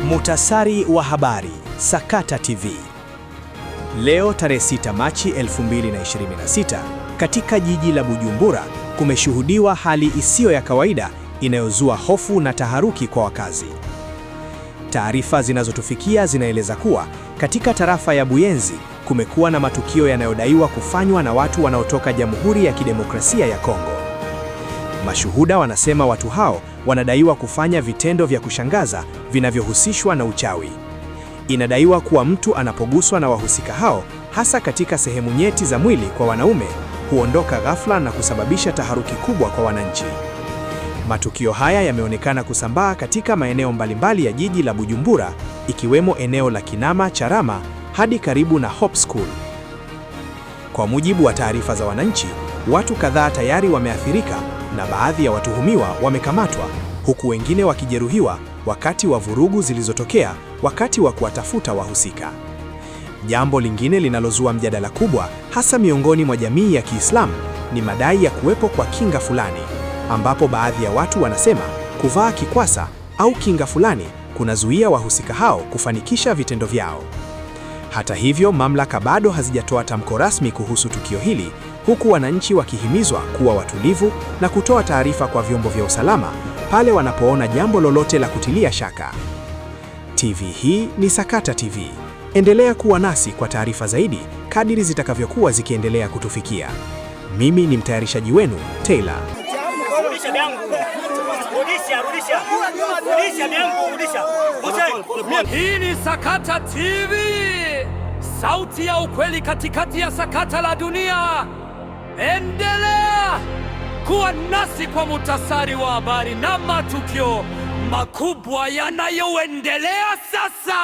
Muhtasari wa habari, Sakata TV. Leo tarehe 6 Machi 2026, katika jiji la Bujumbura kumeshuhudiwa hali isiyo ya kawaida inayozua hofu na taharuki kwa wakazi. Taarifa zinazotufikia zinaeleza kuwa katika tarafa ya Buyenzi kumekuwa na matukio yanayodaiwa kufanywa na watu wanaotoka Jamhuri ya Kidemokrasia ya Kongo. Mashuhuda wanasema watu hao wanadaiwa kufanya vitendo vya kushangaza vinavyohusishwa na uchawi. Inadaiwa kuwa mtu anapoguswa na wahusika hao, hasa katika sehemu nyeti za mwili kwa wanaume, huondoka ghafla na kusababisha taharuki kubwa kwa wananchi. Matukio haya yameonekana kusambaa katika maeneo mbalimbali ya jiji la Bujumbura, ikiwemo eneo la Kinama Charama hadi karibu na Hope School. Kwa mujibu wa taarifa za wananchi, watu kadhaa tayari wameathirika na baadhi ya watuhumiwa wamekamatwa, huku wengine wakijeruhiwa wakati wa vurugu zilizotokea wakati wa kuwatafuta wahusika. Jambo lingine linalozua mjadala kubwa, hasa miongoni mwa jamii ya Kiislamu, ni madai ya kuwepo kwa kinga fulani, ambapo baadhi ya watu wanasema kuvaa kikwasa au kinga fulani kunazuia wahusika hao kufanikisha vitendo vyao. Hata hivyo, mamlaka bado hazijatoa tamko rasmi kuhusu tukio hili, huku wananchi wakihimizwa kuwa watulivu na kutoa taarifa kwa vyombo vya usalama pale wanapoona jambo lolote la kutilia shaka. TV hii ni Sakata TV. Endelea kuwa nasi kwa taarifa zaidi kadiri zitakavyokuwa zikiendelea kutufikia. Mimi ni mtayarishaji wenu, Taylor. Hii ni Sakata TV, sauti ya ukweli katikati ya sakata la dunia. Endelea kuwa nasi kwa muhtasari wa habari na matukio makubwa yanayoendelea sasa.